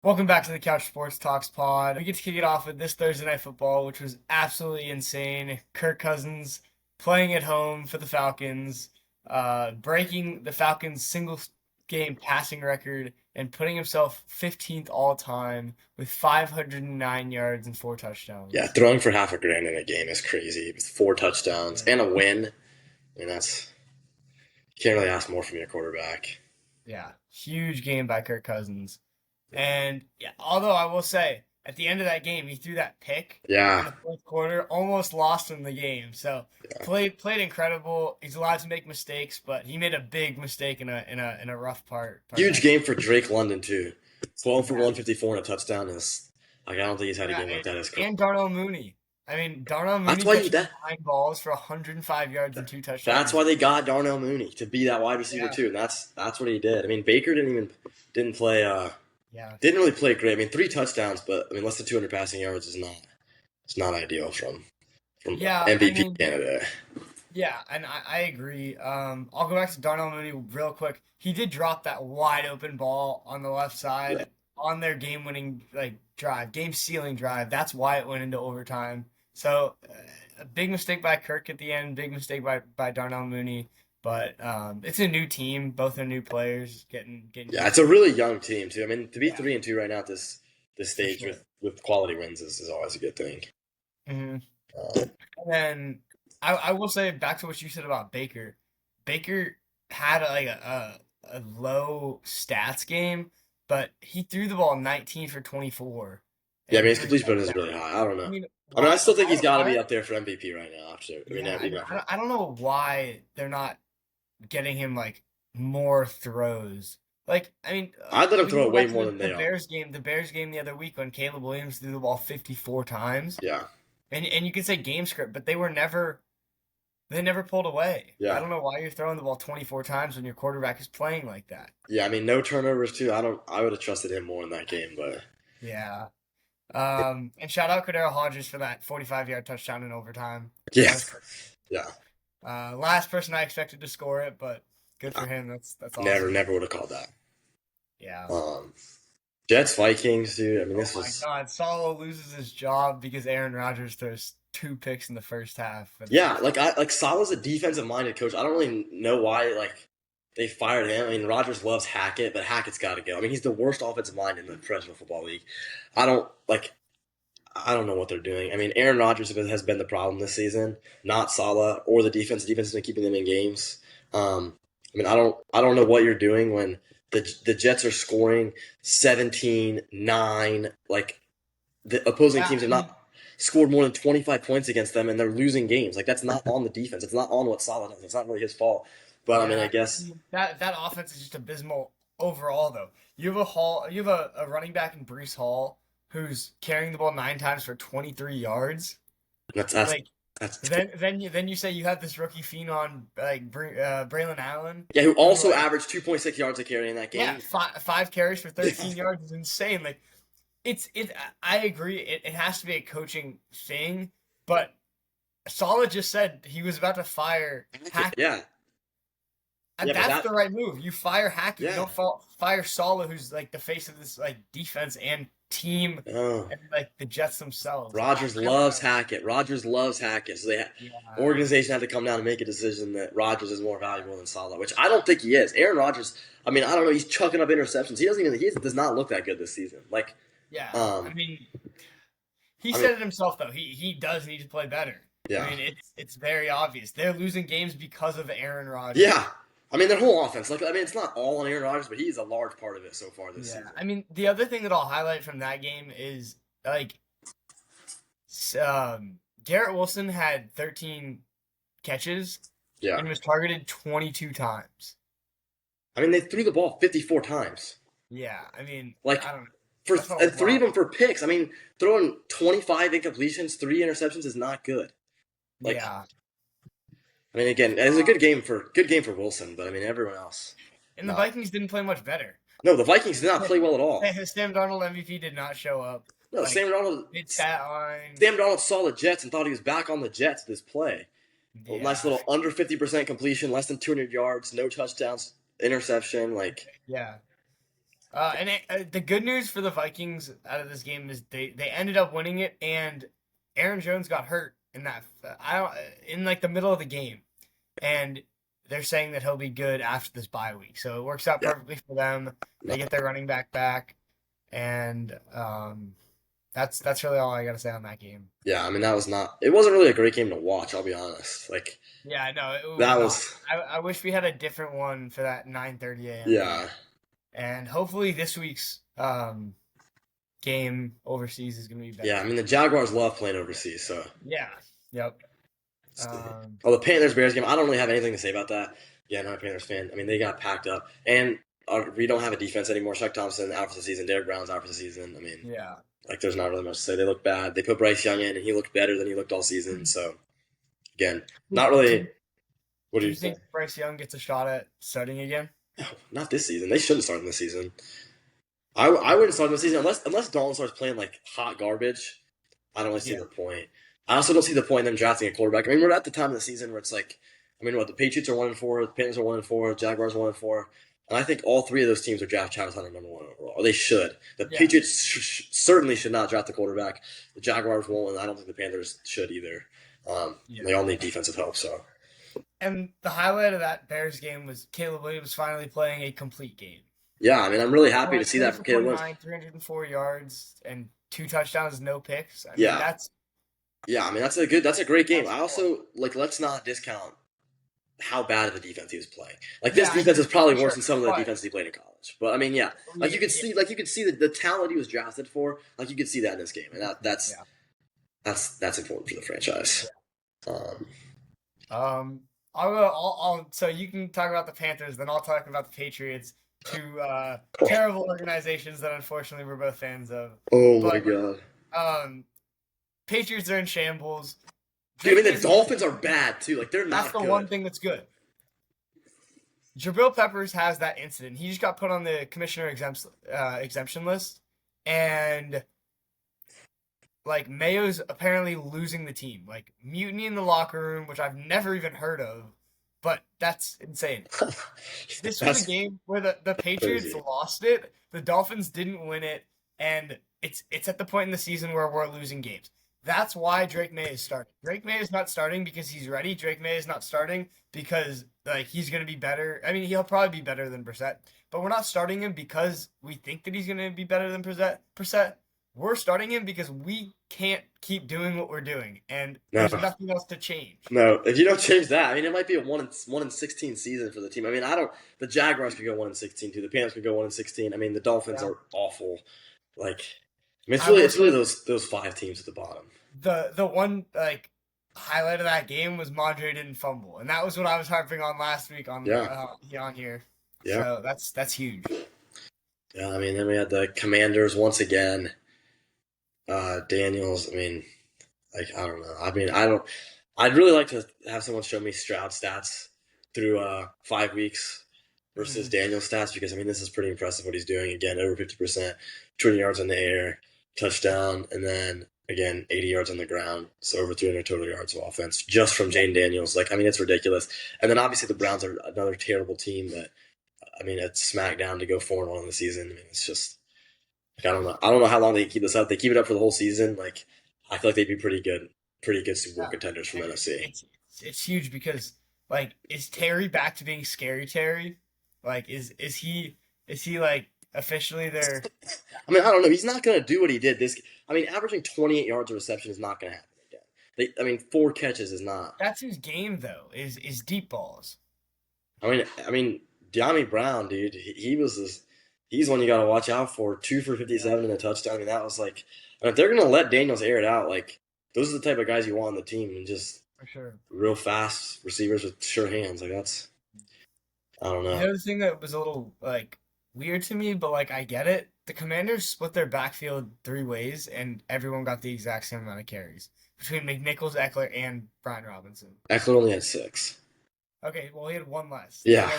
Welcome back to the Couch Sports Talks pod. We get to kick it off with this Thursday Night Football, which was absolutely insane. Kirk Cousins playing at home for the Falcons, breaking the Falcons' single-game passing record and putting himself 15th all-time with 509 yards and 4 touchdowns. Yeah, throwing for half a grand in a game is crazy. With 4 touchdowns and a win, you can't really ask more from your quarterback. Yeah, huge game by Kirk Cousins. And yeah, although I will say, at the end of that game, he threw that pick in the fourth quarter, almost lost him the game. So played incredible. He's allowed to make mistakes, but he made a big mistake in a rough part. Huge game for Drake London too. 12 for 154 and a touchdown is I don't think he's had a game like that. And Darnell Mooney. I mean, Darnell Mooney catching 9 balls for 105 yards and 2 touchdowns. That's why they got Darnell Mooney, to be that wide receiver too, and that's what he did. I mean, Baker didn't play. Didn't really play great. I mean, 3 touchdowns, but I mean, less than 200 passing yards is not ideal from MVP candidate. Yeah, and I agree. I'll go back to Darnell Mooney real quick. He did drop that wide open ball on the left side on their game-winning drive, game-sealing drive. That's why it went into overtime. So a big mistake by Kirk at the end, big mistake by Darnell Mooney. But it's a new team. Both are new players. Getting. Yeah, it's a really young team too. I mean, to be 3-2 right now at this stage with quality wins is always a good thing. Mm-hmm. And then I will say, back to what you said about Baker. Baker had a low stats game, but he threw the ball 19 for 24. Yeah, I mean his completion percentage is really high. I don't know. I still think he's got to be up there for MVP right now. I don't know why they're not getting him more throws. I'd let him throw it way more than they are. The Bears game the other week when Caleb Williams threw the ball 54 times. Yeah. And you can say game script, but they never pulled away. Yeah. I don't know why you're throwing the ball 24 times when your quarterback is playing like that. Yeah, I mean no turnovers too. I would have trusted him more in that game, but yeah. And shout out Rodgers for that 45-yard touchdown in overtime. Yeah. Yeah. Last person I expected to score it, but good for him. That's awesome. Never would have called that. Yeah. Jets Vikings, dude. I mean, this was. Oh my God, Saleh loses his job because Aaron Rodgers throws 2 picks in the first half. Yeah, Saleh's a defensive-minded coach. I don't really know why they fired him. I mean, Rodgers loves Hackett, but Hackett's got to go. I mean, he's the worst offensive mind in the Professional Football League. I don't know what they're doing. I mean, Aaron Rodgers has been the problem this season, not Saleh or the defense. The defense has been keeping them in games. I don't know what you're doing when the Jets are scoring 17-9. The opposing teams have not scored more than 25 points against them, and they're losing games. That's not on the defense. It's not on what Saleh does. It's not really his fault. But I mean, I guess that offense is just abysmal overall. Though you have a running back in Breece Hall who's carrying the ball 9 times for 23 yards. Then you say you have this rookie phenom Braylon Allen. Yeah, who also averaged 2.6 yards a carry in that game. Yeah, 5 carries for 13 yards is insane. I agree. It has to be a coaching thing, but Saleh just said he was about to fire Hackett. Yeah. And that's the right move. You fire Hackett. Yeah. You don't fire Saleh, who's the face of this defense and team, and the Jets themselves. Rodgers loves Hackett. So the organization had to come down and make a decision that Rodgers is more valuable than Saleh, which I don't think he is. Aaron Rodgers, I mean, I don't know. He's chucking up interceptions. He does not look that good this season. He said it himself though. He does need to play better. Yeah. I mean, it's very obvious. They're losing games because of Aaron Rodgers. Yeah. I mean, their whole offense. It's not all on Aaron Rodgers, but he's a large part of it so far this season. I mean, the other thing that I'll highlight from that game is Garrett Wilson had 13 catches and was targeted 22 times. I mean, they threw the ball 54 times. Yeah, I mean, I don't know. And 3 of them for picks. I mean, throwing 25 incompletions, 3 interceptions is not good. I mean, again, it's a good game for Wilson, but I mean, everyone else. And the Vikings didn't play much better. No, the Vikings did not play well at all. Sam Darnold MVP did not show up. No, Sam Darnold saw the Jets and thought he was back on the Jets this play. Yeah. Nice little under 50% completion, less than 200 yards, no touchdowns, interception. Yeah. The good news for the Vikings out of this game is they ended up winning it, and Aaron Jones got hurt in that in like the middle of the game, and they're saying that he'll be good after this bye week. So it works out perfectly for them. They get their running back, and that's really all I got to say on that game. Yeah, I mean it wasn't really a great game to watch. I'll be honest. Like Yeah, no, it that was was. I wish we had a different one for that 9:30 a.m. Yeah. And hopefully this week's game overseas is going to be better. Yeah, I mean the Jaguars love playing overseas, so. Yeah. Yep. The Panthers-Bears game, I don't really have anything to say about that. Yeah, I'm not a Panthers fan. I mean, they got packed up. And we don't have a defense anymore. Chuck Thompson out for the season. Derek Brown's out for the season. I mean, yeah. Like, there's not really much to say. They look bad. They put Bryce Young in, and he looked better than he looked all season. So, again, not really. What do you think? Bryce Young gets a shot at starting again? No, not this season. They shouldn't start in this season. I wouldn't start in this season unless Dalton starts playing like hot garbage. I don't really see the point. I also don't see the point in them drafting a quarterback. I mean, we're at the time of the season where it's like, I mean, the Patriots are 1-4, the Panthers are 1-4, Jaguars 1-4, and I think all three of those teams would draft Travis Hunter number 1 overall. Or they should. The Patriots certainly should not draft the quarterback. The Jaguars won't, and I don't think the Panthers should either. They all need defensive help. So. And the highlight of that Bears game was Caleb Williams finally playing a complete game. Yeah, I mean, I'm really happy to see that from Caleb Williams. 304 yards and 2 touchdowns, no picks. I mean, that's. Yeah, I mean that's a great game. I also let's not discount how bad of a defense he was playing. Like this defense is probably worse than some of the defenses he played in college. But I mean, you could see the talent he was drafted for. Like you could see that in this game, and that's important for the franchise. So you can talk about the Panthers, then I'll talk about the Patriots. 2 terrible organizations that unfortunately we're both fans of. My god. Patriots are in shambles. Dude, I mean, the Dolphins are bad, too. Like, they're not good. That's the one thing that's good. Jabril Peppers has that incident. He just got put on the commissioner exemption list. And, like, Mayo's apparently losing the team. Like, mutiny in the locker room, which I've never even heard of. But that's insane. This was a game where the Patriots lost it. The Dolphins didn't win it. And it's at the point in the season where we're losing games. That's why Drake May is starting. Drake May is not starting because he's ready. Drake May is not starting because he's going to be better. I mean, he'll probably be better than Brissett. But we're not starting him because we think that he's going to be better than Brissett. We're starting him because we can't keep doing what we're doing. And there's nothing else to change. No, if you don't change that, I mean, it might be a 1-16 season for the team. I mean, the Jaguars could go 1-16 too. The Panthers could go 1-16. I mean, the Dolphins are awful. Like, I mean, it's really those 5 teams at the bottom. The one highlight of that game was Mondre didn't fumble, and that was what I was harping on last week on here. So that's huge. Yeah, I mean, then we had the Commanders once again. Daniels. I mean, I don't know. I mean, I'd really like to have someone show me Stroud stats through 5 weeks versus Daniel's stats because I mean, this is pretty impressive what he's doing. Again, over 50%, 20 yards in the air, touchdown, and then again 80 yards on the ground, so over 300 total yards of offense just from Jane Daniels. Like, I mean, it's ridiculous. And then obviously the Browns are another terrible team that, I mean, it's smackdown to go 4-1 in the season. I mean, it's just like, I don't know how long they can keep this up. They keep it up for the whole season. Like, I feel like they'd be pretty good Super Bowl contenders from NFC. It's huge because like, is Terry back to being scary Terry? Like, is he like officially there? I mean, I don't know. He's not going to do what he did averaging 28 yards of reception is not going to happen again. 4 catches is not. That's his game though. Is deep balls. I mean, De'Ami Brown, dude. He's one you got to watch out for. 2 for 57 and a touchdown. I mean, that was like, and if they're going to let Daniels air it out, like those are the type of guys you want on the team, and just for sure real fast receivers with sure hands. Like that's, I don't know. The other thing that was a little like weird to me, but like I get it. The Commanders split their backfield 3 ways, and everyone got the exact same amount of carries between McNichols, Eckler, and Brian Robinson. Eckler only had 6. Okay, well he had 1 less. Yeah,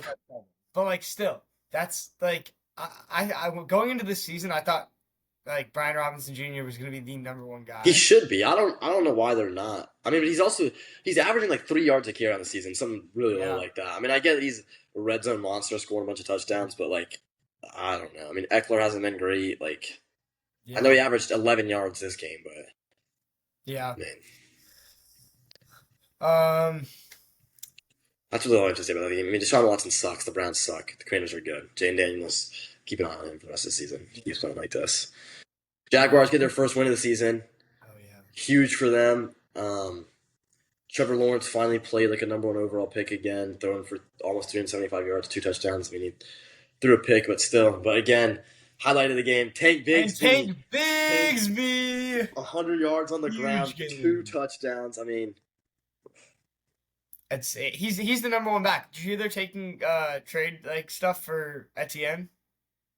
but like still, that's like I going into this season, I thought like Brian Robinson Jr. was going to be the number 1 guy. He should be. I don't know why they're not. I mean, but he's averaging like 3 yards a carry on the season, something really low like that. I mean, I get he's a red zone monster, scoring a bunch of touchdowns, but like I don't know. I mean, Eckler hasn't been great. Like, Yeah. I know he averaged 11 yards this game, but Yeah. man, Um. that's really all I have to say about the game. I mean, Deshaun Watson sucks. The Browns suck. The Commanders are good. Jane Daniels, keep an eye on him for the rest of the season. He keeps playing like this. Jaguars get their first win of the season. Oh yeah. Huge for them. Trevor Lawrence finally played like a number one overall pick again, throwing for almost 375 yards, 2 touchdowns. I mean, he threw a pick, but still. But again, highlight of the game: Tank Bigsby. And Tank Bigsby. 100 yards on the Huge ground, game. 2 touchdowns. I mean, he's the number one back. Did you hear they're taking trade like stuff for Etienne?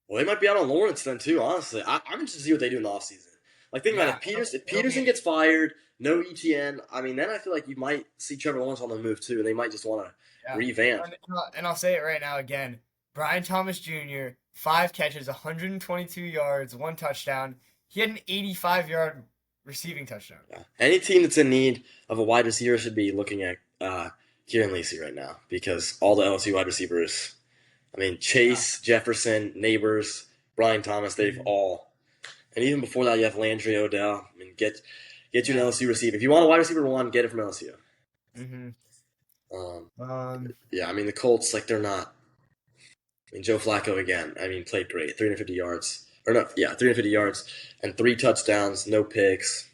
well, they might be out on Lawrence then too. Honestly, I'm interested to see what they do in the offseason. Like, think about it. If Peterson gets fired, no ETN. I mean, then I feel like you might see Trevor Lawrence on the move too, and they might just want to revamp. And I'll say it right now again. Brian Thomas Jr. 5 catches, 122 yards, 1 touchdown. He had an 85-yard receiving touchdown. Yeah. Any team that's in need of a wide receiver should be looking at Kieran Lacey right now, because all the LSU wide receivers, I mean, Chase, Jefferson, Neighbors, Brian Thomas, they've all, and even before that, you have Landry, Odell. I mean, get you an LSU receiver. If you want a wide receiver one, get it from LSU. Mm-hmm. Yeah, I mean, the Colts, like, they're not. I mean, Joe Flacco again. I mean, played great, 350 yards, 350 yards and 3 touchdowns, no picks.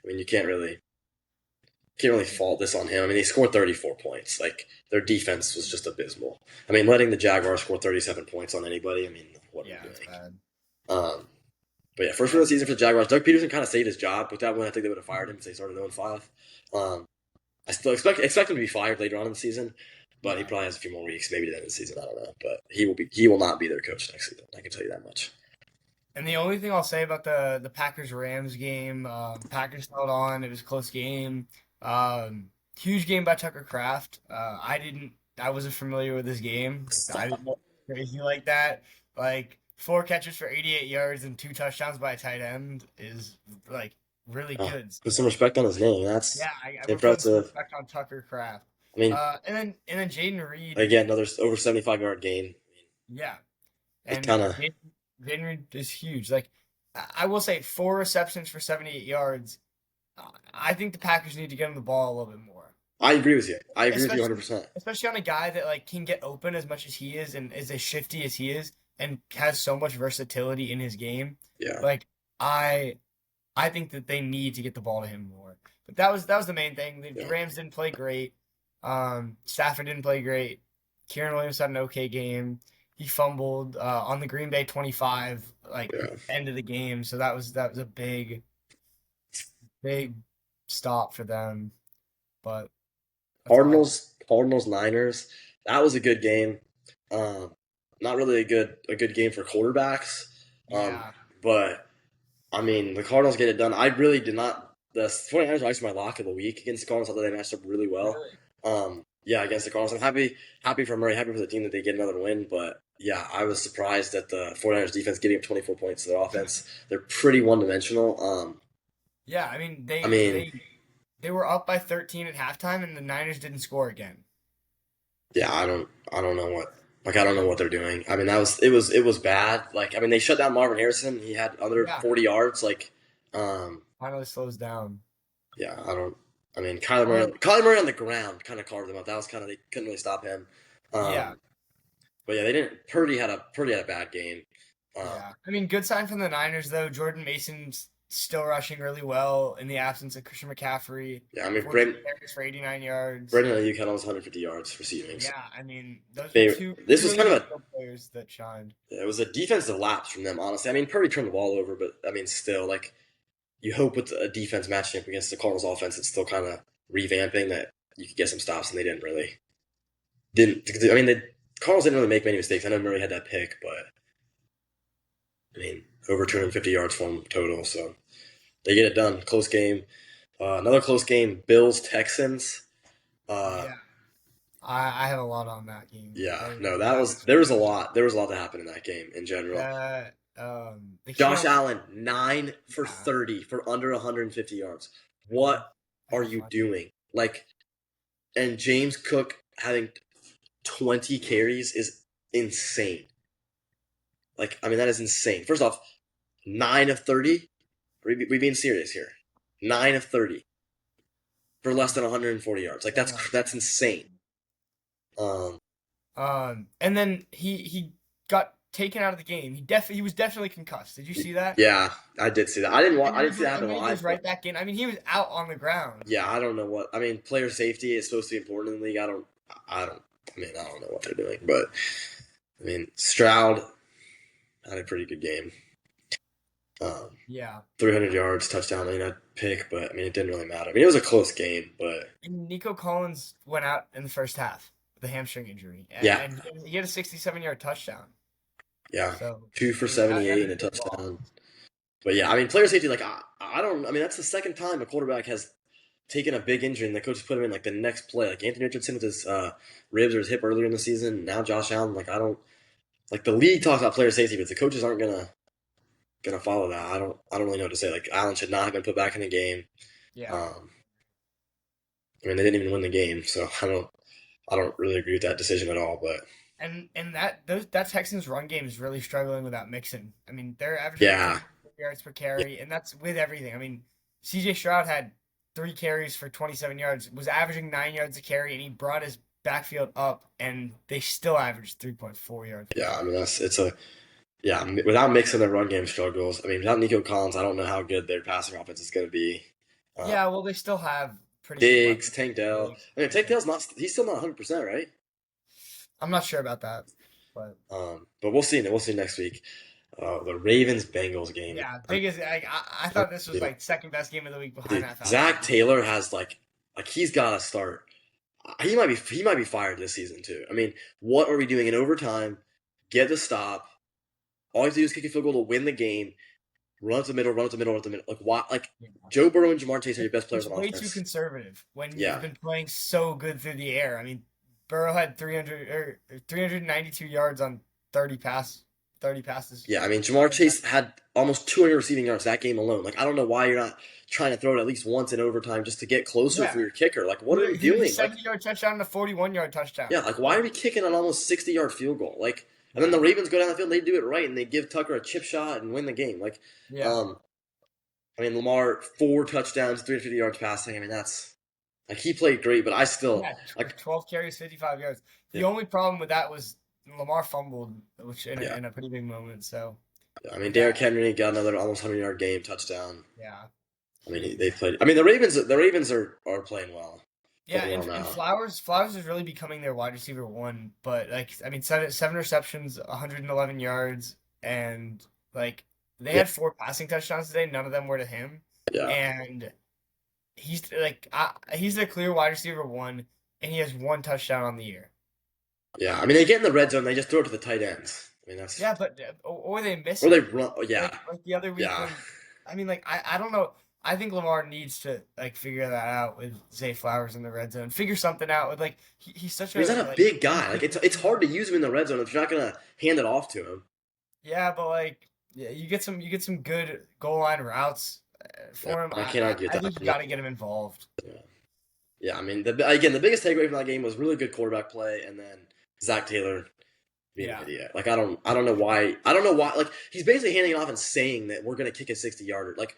I mean, you can't really fault this on him. I mean, they scored 34 points. Like, their defense was just abysmal. I mean, letting the Jaguars score 37 points on anybody, I mean, what are you doing? Bad. But yeah, first win of the season for the Jaguars. Doug Peterson kind of saved his job with that win. I think they would have fired him because they started 0-5. I still expect him to be fired later on in the season, but he probably has a few more weeks, maybe to the end of the season. I don't know, but he will not be their coach next season. I can tell you that much. And the only thing I'll say about the Packers-Rams game, Packers held on. It was a close game. Huge game by Tucker Kraft. I wasn't familiar with this game. I didn't know crazy like that. Like, 4 catches for 88 yards and 2 touchdowns by a tight end is like really good. Put some respect on his name. That's impressive. Put some respect on Tucker Kraft. I mean, and then Jaden Reed again, another over 75-yard game. Yeah, and Jaden Reed is huge. Like, I will say, 4 receptions for 78 yards. I think the Packers need to get him the ball a little bit more. I agree with you. I agree with you 100%. Especially on a guy that like can get open as much as he is and is as shifty as he is and has so much versatility in his game. Yeah. Like, I think that they need to get the ball to him more. But that was the main thing. The Rams didn't play great. Stafford didn't play great. Kieran Williams had an okay game. He fumbled on the Green Bay 25 end of the game. So that was a big stop for them. But Cardinals Niners, that was a good game. Not really a good game for quarterbacks. But I mean, the Cardinals get it done. I really did not. The 49ers were actually my lock of the week against the Cardinals. I thought they matched up really well. Really? Against the Cardinals. I'm happy for Murray, happy for the team that they get another win. But yeah, I was surprised at the 49ers defense getting up 24 points to their offense. They're pretty one-dimensional. They were up by 13 at halftime, and the Niners didn't score again. Yeah, I don't know what they're doing. I mean, it was bad. Like, I mean, they shut down Marvin Harrison. He had under 40 yards. Like, finally slows down. Yeah, Kyler Murray on the ground kind of carved them up. That was kind of, they couldn't really stop him. But yeah, they didn't. Purdy had a bad game. I mean, good sign from the Niners though. Jordan Mason's still rushing really well in the absence of Christian McCaffrey. Yeah, I mean, Brandon for 89 yards. Brandon Ayuk had almost 150 yards receiving. Yeah, I mean, those were two. This was kind of a players that shined. It was a defensive lapse from them, honestly. I mean, Purdy turned the ball over, but I mean, still, like, you hope with a defense matching up against the Cardinals offense, it's still kind of revamping that you could get some stops, and they didn't. I mean, the Cardinals didn't really make many mistakes. I know Murray had that pick, but I mean, over 250 yards for him total, so they get it done. Close game. Another close game, Bills-Texans. I have a lot on that game. Yeah, no, there was a lot that happened in that game in general. Josh Allen, 9 for 30 for under 150 yards. What are you doing? Like, and James Cook having 20 carries is insane. Like, I mean, that is insane. First off, 9 of 30. We being serious here. 9 of 30 for less than 140 yards. Like, that's insane. And then he got taken out of the game. He was definitely concussed. Did you see that? Yeah, I did see that. I didn't see that happen And then he live. goes right back in. I mean, he was out on the ground. Yeah, I don't know what. I mean, player safety is supposed to be important in the league. I don't know what they're doing, but I mean, Stroud had a pretty good game. Yeah. 300 yards, touchdown. I mean, a pick, but I mean, it didn't really matter. I mean, it was a close game, but. And Nico Collins went out in the first half with a hamstring injury. And he had a 67-yard touchdown. Yeah. So 2 for 78 and a touchdown. But yeah, I mean, player safety, like, I mean, that's the second time a quarterback has taken a big injury and the coach put him in, like, the next play. Like, Anthony Richardson with his ribs or his hip earlier in the season. Now Josh Allen, like, the league talks about player safety, but the coaches aren't gonna follow that. I don't really know what to say. Like, Allen should not have been put back in the game. Yeah. I mean, they didn't even win the game, so I don't really agree with that decision at all. But that Texans run game is really struggling without Mixon. I mean, they're averaging 3 yards per carry, and that's with everything. I mean, C.J. Stroud had 3 carries for 27 yards, was averaging 9 yards a carry, and he brought his backfield up, and they still averaged 3.4 yards. Yeah, I mean, without Mixon, their run game struggles. I mean, without Nico Collins, I don't know how good their passing offense is going to be. Yeah, well, they still have pretty Diggs, Tank Dell. I mean, Tank Dell's he's still not 100%, right? I'm not sure about that, but we'll see. We'll see next week. The Ravens-Bengals game. Yeah, biggest. I thought this was like second best game of the week behind that. Zach Taylor has like he's got to start. He might be fired this season too. I mean, what are we doing in overtime? Get the stop. All you have to do is kick a field goal to win the game. Run up the middle. Like why? Like Joe Burrow and Jamar Chase are your best players on offense. Way too conservative when you've been playing so good through the air. I mean, Burrow had 392 yards on 30 passes. Yeah, I mean, Jamar Chase had almost 200 receiving yards that game alone. Like, I don't know why you're not trying to throw it at least once in overtime just to get closer for your kicker. Like, what are we doing? 70-yard touchdown and a 41-yard touchdown. Yeah, like, why are we kicking an almost 60-yard field goal? Like, and then the Ravens go down the field, they do it right, and they give Tucker a chip shot and win the game. Like, I mean, Lamar, 4 touchdowns, 350 yards passing. I mean, that's like he played great, but I still 12 carries, 55 yards. The only problem with that was Lamar fumbled, which in a pretty big moment. So, I mean, Derrick Henry got another almost 100-yard game touchdown. Yeah, I mean, they played. I mean, the Ravens are playing well. Yeah, and Flowers is really becoming their wide receiver 1. But like, I mean, seven receptions, 111 yards, and like they had 4 passing touchdowns today. None of them were to him. Yeah, and he's like he's the clear wide receiver 1, and he has 1 touchdown on the year. Yeah, I mean, they get in the red zone, they just throw it to the tight ends. I mean, that's or they miss or they run. Yeah, like the other week. Yeah. I mean, like I don't know. I think Lamar needs to like figure that out with Zay Flowers in the red zone. Figure something out with like he's such a. He's not a big guy. Like it's hard to use him in the red zone if you're not gonna hand it off to him. Yeah, but like you get some good goal line routes for him. I can't argue with that. I think you got to get him involved. Yeah. I mean, the biggest takeaway from that game was really good quarterback play, and then Zach Taylor being an idiot. Like I don't know why. Like he's basically handing it off and saying that we're gonna kick a 60-yarder. Like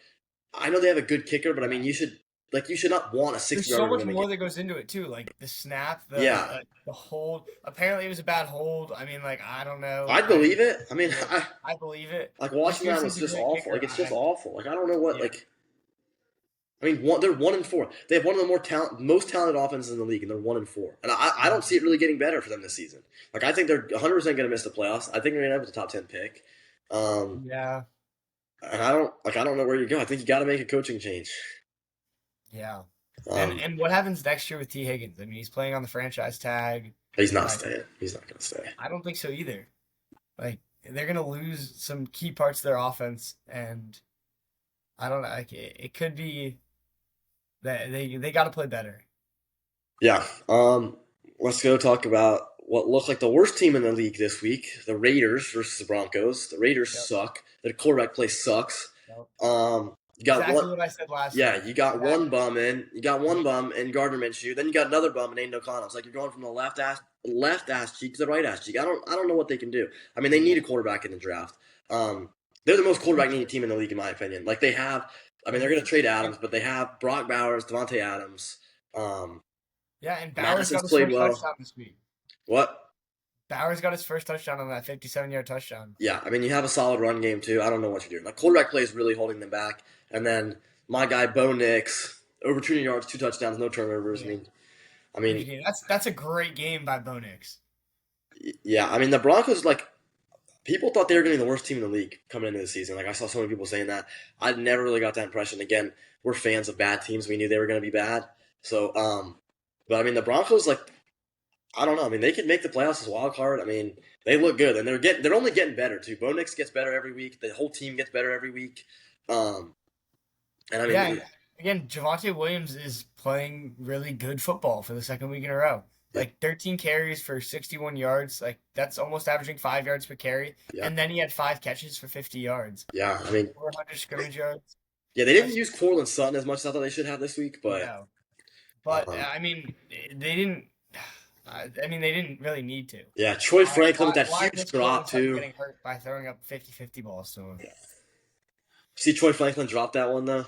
I know they have a good kicker, but I mean you should not want a 60-yarder. There's so much more that goes into it too. Like the snap, the hold. Apparently it was a bad hold. I mean, like I don't know. I believe it. I mean, I believe it. Like watching that was just awful. Like it's just awful. Like I don't know what like. I mean, they're 1-4. They have one of the most talented offenses in the league, and they're 1-4. And I don't see it really getting better for them this season. Like I think they're 100% going to miss the playoffs. I think they're going to end up with a top 10 pick. Yeah. And I don't know where you go. I think you got to make a coaching change. Yeah. And what happens next year with T. Higgins? I mean, he's playing on the franchise tag. He's not staying. He's not going to stay. I don't think so either. Like they're going to lose some key parts of their offense, and I don't know. Like it could be that they got to play better. Yeah. Let's go talk about what looked like the worst team in the league this week: the Raiders versus the Broncos. The Raiders suck. Their quarterback play sucks. You got exactly what I said last. Yeah, you got one bum in. You got one bum in Gardner Minshew. Then you got another bum in Aiden O'Connell. It's like you're going from the left left ass cheek to the right ass cheek. I don't know what they can do. I mean, they need a quarterback in the draft. They're the most quarterback needed team in the league, in my opinion. Like they have, I mean, they're going to trade Adams, but they have Brock Bowers, Devontae Adams. Yeah, and Bowers Madison's got his played first well. touchdown this week. What? Bowers got his first touchdown on that 57-yard touchdown. Yeah, I mean, you have a solid run game too. I don't know what you're doing. Like quarterback play is really holding them back. And then my guy Bo Nix, over 200 yards, 2 touchdowns, no turnovers. Yeah. I mean, Yeah, that's a great game by Bo Nix. yeah. I mean, the Broncos, like, people thought they were going to be the worst team in the league coming into the season. Like I saw so many people saying that. I never really got that impression. Again, we're fans of bad teams. We knew they were going to be bad. So, but I mean, the Broncos, like, I don't know. I mean, they could make the playoffs as a wild card. I mean, they look good, and they're only getting better too. Bo Nix gets better every week. The whole team gets better every week. And I mean, Yeah, again, Javonte Williams is playing really good football for the second week in a row. Like 13 carries for 61 yards. Like that's almost averaging 5 yards per carry. yeah, And then he had 5 catches for 50 yards. yeah. I mean, 400 scrimmage yards. yeah, they didn't use Cortland Sutton as much as I thought they should have this week, but No. But um, I mean, they didn't. I mean, they didn't really need to. yeah, Troy Franklin with that Why huge was drop Cortland too. getting hurt by throwing up 50-50 balls to him? Yeah. See Troy Franklin drop that one though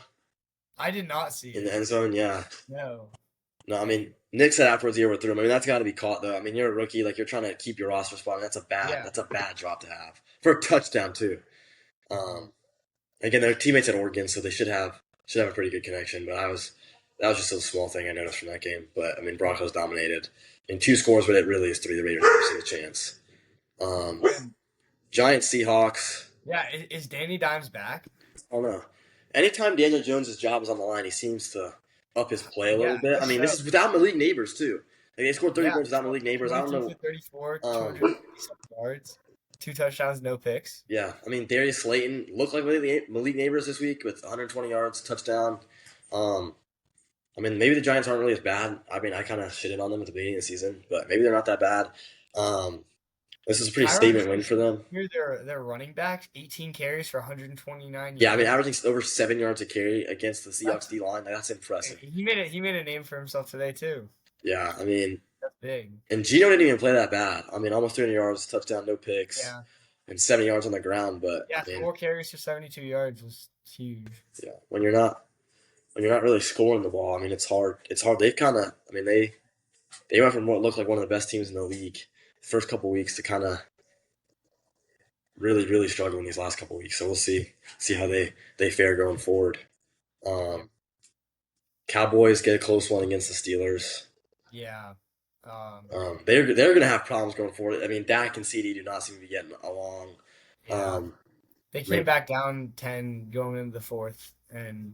I did not see in it. the end zone. Yeah. No. No, I mean, Nick said afterwards he overthrew him. I mean, that's got to be caught though. I mean, you're a rookie, like you're trying to keep your roster spot. I mean, that's a bad drop to have for a touchdown too. Again, their teammates at Oregon, so they should have a pretty good connection. But that was just a small thing I noticed from that game. But I mean, Broncos dominated in 2 scores, but it really is 3. The Raiders never see a chance. Giants, Seahawks. Yeah, is Danny Dimes back? I don't know. Anytime Daniel Jones' job is on the line, he seems to up his play a little bit. I mean, this is without Malik Neighbors too. Like, they scored 30 points without Malik Neighbors. I don't know. 34, 257 yards, 2 touchdowns, no picks. Yeah, I mean, Darius Slayton looked like Malik Neighbors this week with 120 yards, touchdown. I mean, maybe the Giants aren't really as bad. I mean, I kind of shitted on them at the beginning of the season, but maybe they're not that bad. This is a pretty statement win for them. Here, their running backs, 18 carries for 129 yards. Yeah, I mean, averaging over 7 yards a carry against the Seahawks D line. That's impressive. He made a name for himself today too. Yeah, I mean, that's big. And Gino didn't even play that bad. I mean, almost 300 yards, touchdown, no picks, and 70 yards on the ground. But yeah, I mean, 4 carries for 72 yards was huge. Yeah, when you're not really scoring the ball, I mean, it's hard. It's hard. They kind of, I mean, they went from what looked like one of the best teams in the league the first couple weeks to kind of really, really struggling these last couple weeks. So we'll see how they fare going forward. Cowboys get a close one against the Steelers. Yeah. They're going to have problems going forward. I mean, Dak and CD do not seem to be getting along. Yeah. They came back down 10 going into the 4th, and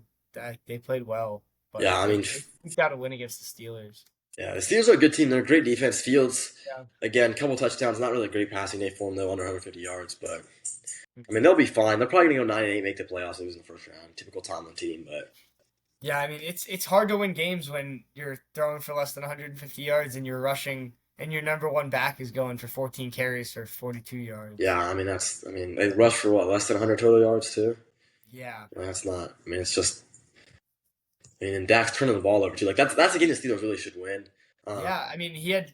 they played well. But yeah, I mean, we've got to win against the Steelers. Yeah, the Steelers are a good team. They're a great defense. Fields, again, couple touchdowns. Not really a great passing day for them, though, under 150 yards. But, I mean, they'll be fine. They're probably going to go 9-8, make the playoffs, lose in the first round. Typical Tomlin team, but... Yeah, I mean, it's hard to win games when you're throwing for less than 150 yards and you're rushing, and your number one back is going for 14 carries for 42 yards. Yeah, I mean, they rush for what, less than 100 total yards, too? Yeah. That's not... I mean, it's just... I mean, and Dak's turning the ball over, too. Like, that's a game the Steelers really should win. Yeah, I mean, he had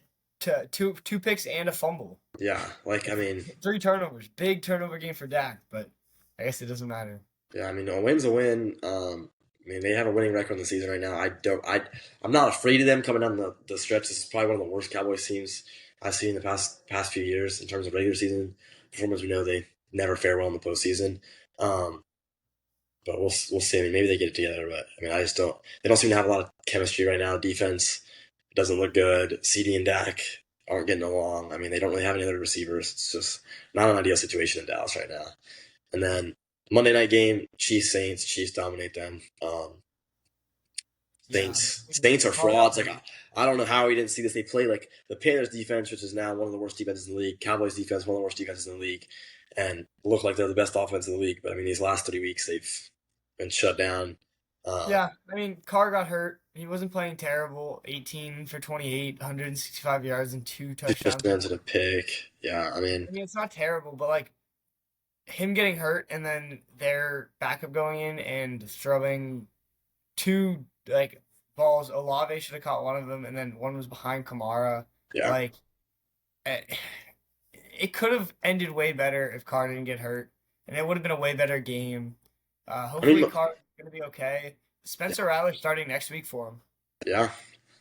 two picks and a fumble. Yeah, like, I mean... 3 turnovers. Big turnover game for Dak, but I guess it doesn't matter. Yeah, I mean, a win's a win. I mean, they have a winning record in the season right now. I'm not afraid of them coming down the stretch. This is probably one of the worst Cowboys teams I've seen in the past few years in terms of regular season performance. We know they never fare well in the postseason. But we'll see. I mean, maybe they get it together, but I mean, they don't seem to have a lot of chemistry right now. Defense doesn't look good. CD and Dak aren't getting along. I mean, they don't really have any other receivers. It's just not an ideal situation in Dallas right now. And then Monday night game, Chiefs dominate them. Saints are frauds. Like, I don't know how we didn't see this. They play like the Panthers defense, which is now one of the worst defenses in the league. Cowboys defense, one of the worst defenses in the league, and look like they're the best offense in the league. But I mean, these last 3 weeks they've been shut down. Yeah, I mean, Carr got hurt. He wasn't playing terrible. 18 for 28, 165 yards and 2 touchdowns. Touchdowns and a pick. Yeah, I mean, it's not terrible, but like him getting hurt and then their backup going in and throwing 2 like balls. Olave should have caught one of them, and then one was behind Kamara. Yeah. Like eh, it could have ended way better if Carr didn't get hurt, and it would have been a way better game. I mean, Hopefully Carr's gonna be okay. Spencer Rattler starting next week for him. yeah,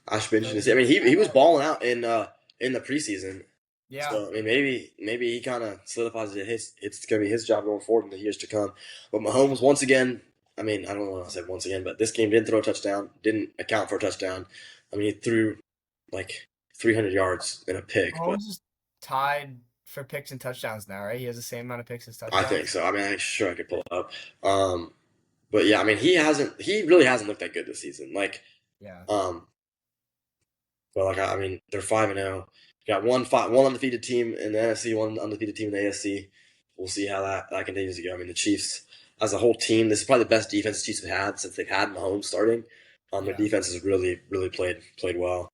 I should be interested So to see. I mean, he was balling out in the preseason. yeah, So I mean, maybe he kind of solidifies it. It's going to be his job going forward in the years to come. But Mahomes once again. I mean, I don't know what I said once again, but this game didn't throw a touchdown. Didn't account for a touchdown. I mean, he threw like 300 yards in a pick, but Mahomes is tied for picks and touchdowns now, right? He has the same amount of picks as I think touchdowns. so. I mean, I'm sure I could pull it up. But yeah, I mean, he really hasn't looked that good this season. Like, Yeah. um, but like, I mean, they're 5-0. Got one undefeated team in the NFC, one undefeated team in the AFC. We'll see how that continues to go. I mean, the Chiefs as a whole team, this is probably the best defense the Chiefs have had since they've had Mahomes starting. Their Yeah. defense has really played well,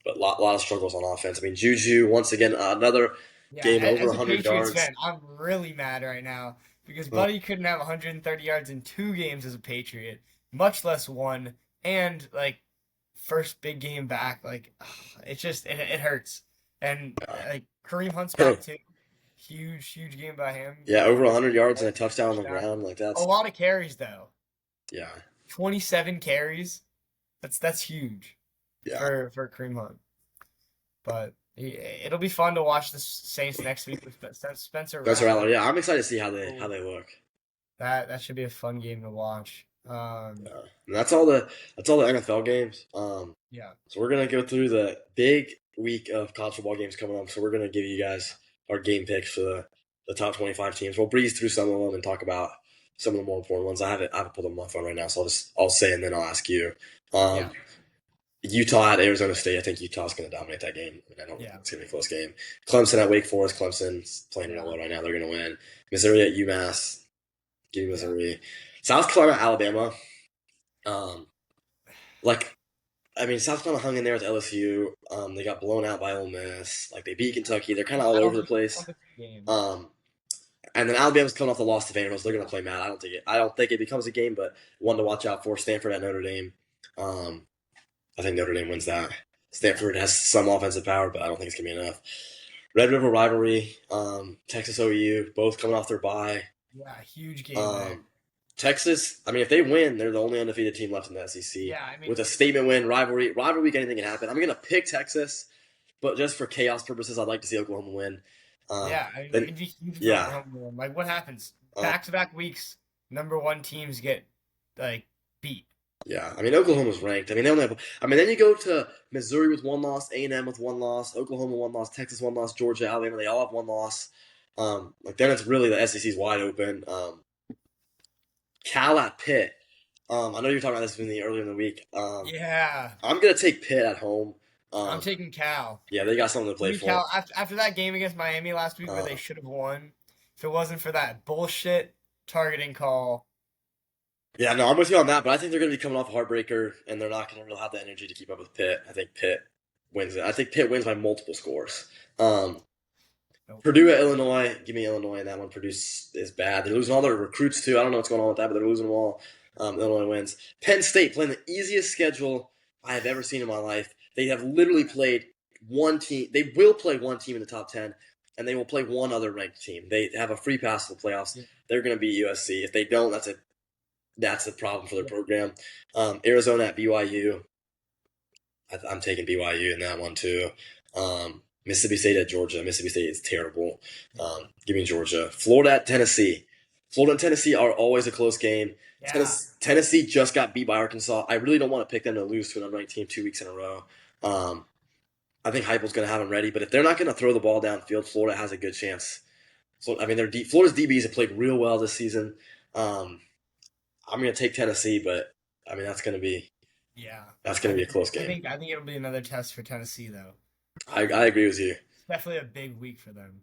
but lot of struggles on offense. I mean, Juju once again another Yeah, game over as a 100 Patriots yards. fan, I'm really mad right now because Oh, Buddy couldn't have 130 yards in 2 games as a Patriot, much less one. And like first big game back, like it hurts. And like Kareem Hunt's back too, huge game by him. yeah, over 100 yards and a touchdown on the Touchdown. ground. Like A that's lot of carries though, yeah 27 carries. That's huge yeah. for Kareem Hunt. But it'll be fun to watch the Saints next week with Spencer That's Rattler. right. Yeah, I'm excited to see how they look. That should be a fun game to watch. Yeah. And that's all the NFL games. Yeah. So we're gonna go through the big week of college football games coming up. So we're gonna give you guys our game picks for the top 25 teams. We'll breeze through some of them and talk about some of the more important ones. I haven't pulled them on my phone right now, so I'll say and then I'll ask you. Yeah. Utah at Arizona State. I think Utah's going to dominate that game. I don't think it's going to be a close game. Clemson at Wake Forest. Clemson's playing real well right now. They're going to win. Missouri at UMass. Give me Missouri. South Carolina, Alabama. South Carolina hung in there with LSU. They got blown out by Ole Miss. Like, they beat Kentucky. They're kind of all over the place. And then Alabama's coming off the loss to Vanderbilt. So they're going to play mad. I don't think it becomes a game, but one to watch out for. Stanford at Notre Dame. I think Notre Dame wins that. Stanford has some offensive power, but I don't think it's going to be enough. Red River rivalry, Texas OU, both coming off their bye. Yeah, huge game. Texas, I mean, if they win, they're the only undefeated team left in the SEC. Yeah, I mean, with a statement win, rivalry week, anything can happen. I'm going to pick Texas, but just for chaos purposes, I'd like to see Oklahoma win. it'd be huge for Oklahoma win. Like, what happens? Back-to-back weeks, number one teams get, like, beat. Yeah, I mean, Oklahoma's ranked. I mean, they only have. I mean, then you go to Missouri with one loss, A&M with one loss, Oklahoma one loss, Texas one loss, Georgia, Alabama. They all have one loss. Then it's really the SEC's wide open. Cal at Pitt. I know you were talking about this earlier in the week. Yeah, I'm gonna take Pitt at home. I'm taking Cal. Yeah, they got something to play for. Cal, after that game against Miami last week, where they should have won, if it wasn't for that bullshit targeting call. Yeah, no, I'm with you on that, but I think they're going to be coming off a heartbreaker, and they're not going to really have the energy to keep up with Pitt. I think Pitt wins it. I think Pitt wins by multiple scores. Purdue at Illinois. Give me Illinois in that one. Purdue is bad. They're losing all their recruits, too. I don't know what's going on with that, but they're losing them all. Illinois wins. Penn State playing the easiest schedule I have ever seen in my life. They have literally played one team. They will play one team in the top 10, and they will play one other ranked team. They have a free pass to the playoffs. Yeah. They're going to beat USC. If they don't, that's a problem for their program. Arizona at BYU. I'm taking BYU in that one too. Mississippi State at Georgia. Mississippi State is terrible. Give me Georgia. Florida at Tennessee. Florida and Tennessee are always a close game. Yeah. Tennessee just got beat by Arkansas. I really don't want to pick them to lose to an unranked team 2 weeks in a row. I think Heupel's going to have them ready, but if they're not going to throw the ball downfield, Florida has a good chance. So I mean, Florida's DBs have played real well this season. I'm going to take Tennessee, but I mean that's going to be a close game. I think it'll be another test for Tennessee, though. I agree with you. It's definitely a big week for them.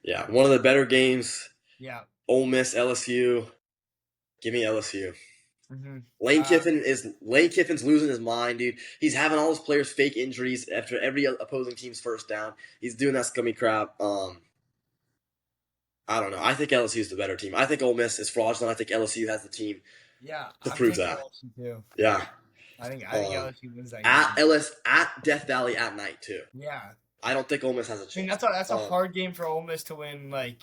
Yeah, one of the better games. Yeah. Ole Miss, LSU. Give me LSU. Mm-hmm. Lane Kiffin's losing his mind, dude. He's having all his players fake injuries after every opposing team's first down. He's doing that scummy crap. I don't know. I think LSU is the better team. I think Ole Miss is fraudulent. I think LSU has the team to prove that. LSU too. Yeah. I think LSU wins that game. At Death Valley at night, too. Yeah. I don't think Ole Miss has a I mean, chance. that's a hard game for Ole Miss to win, like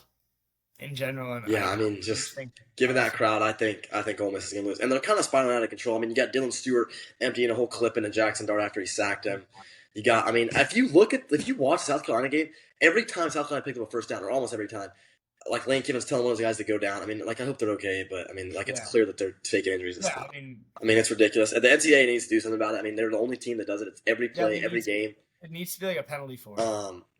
in general. And Yeah, I mean, just given that crowd, I think Ole Miss is going to lose, and they're kind of spiraling out of control. I mean, you got Dylan Stewart emptying a whole clip into Jackson Dart after he sacked him. You got, I mean, if you watch the South Carolina game, every time South Carolina picked up a first down, or almost every time, like Lane Kiffin's telling one of those guys to go down. I mean, like I hope they're okay, but I mean, like it's clear that they're taking injuries and stuff. I mean, it's ridiculous. And the NCAA needs to do something about it. I mean, they're the only team that does it. It's every play, every game. It needs to be like a penalty for it.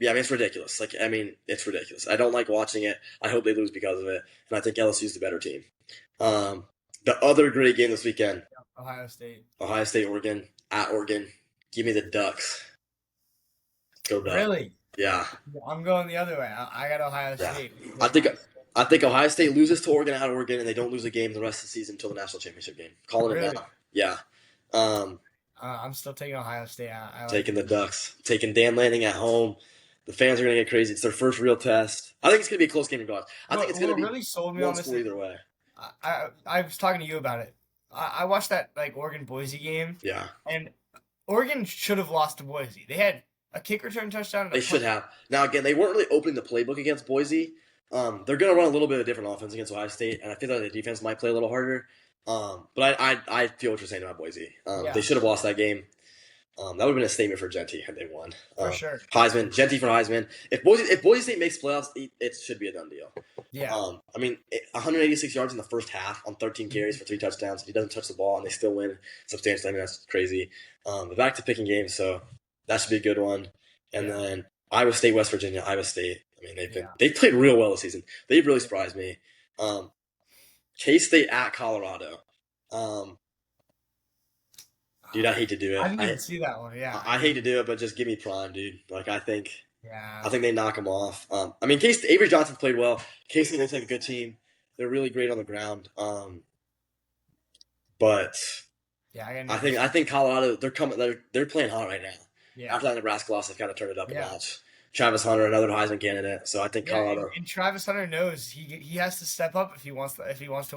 Yeah, I mean, it's ridiculous. Like, I mean, it's ridiculous. I don't like watching it. I hope they lose because of it, and I think LSU's the better team. The other great game this weekend, Ohio State, Oregon, at Oregon. Give me the Ducks. Go Ducks. Really? Yeah. I'm going the other way. I got Ohio State. I think Ohio State loses to Oregon at Oregon, and they don't lose a game the rest of the season until the national championship game. Calling it now. Yeah. I'm still taking Ohio State. Taking the Ducks. Taking Dan Lanning at home. The fans are going to get crazy. It's their first real test. I think it's going to be a close game regardless. I think it's going to be really sold me on this either way. I was talking to you about it. I watched that like Oregon Boise game. Yeah. And Oregon should have lost to Boise. They had a kick return touchdown. They should have. Now again, they weren't really opening the playbook against Boise. They're going to run a little bit of different offense against Ohio State, and I feel like the defense might play a little harder. But I feel what you're saying about Boise. They should have lost that game. That would have been a statement for Genty had they won. For sure. Genty for Heisman. If Boise State makes playoffs, it should be a done deal. Yeah. I mean, 186 yards in the first half on 13 carries for 3 touchdowns. If he doesn't touch the ball and they still win substantially, I mean, that's crazy. But back to picking games, so that should be a good one. And then Iowa State, West Virginia, Iowa State. I mean, they've played real well this season. They've really surprised me. K-State at Colorado. Dude, I hate to do it. I didn't even see that one. Yeah, I hate to do it, but just give me Prime, dude. Like I think they knock them off. I mean, Avery Johnson played well. K-State looks like a good team. They're really great on the ground. But I think Colorado they're playing hot right now. Yeah. After that Nebraska loss, they've kind of turned it up a notch. Travis Hunter, another Heisman candidate. So I think Colorado. And Travis Hunter knows he has to step up if he wants to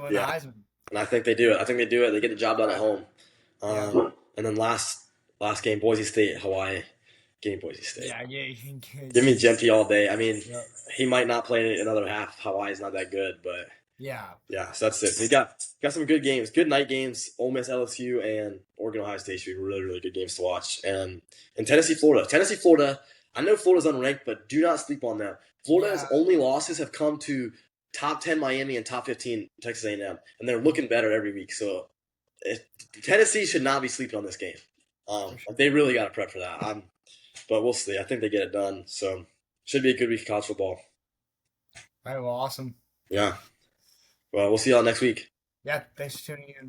win the Heisman. And I think they do it. They get the job done at home. And then last game, Boise State, Hawaii. Give me Boise State. Yeah. Give me Genty all day. I mean, he might not play another half. Hawaii's not that good, but so that's it. So you got some good games, good night games. Ole Miss, LSU, and Oregon, Ohio State should be really, really good games to watch. And Tennessee, Florida. I know Florida's unranked, but do not sleep on them. Florida's only losses have come to top 10 Miami and top 15 Texas A&M, and they're looking better every week. So Tennessee should not be sleeping on this game. They really got to prep for that. But we'll see. I think they get it done. So should be a good week of college football. All right, well, awesome. Yeah. Well, we'll see y'all next week. Yeah, thanks for tuning in.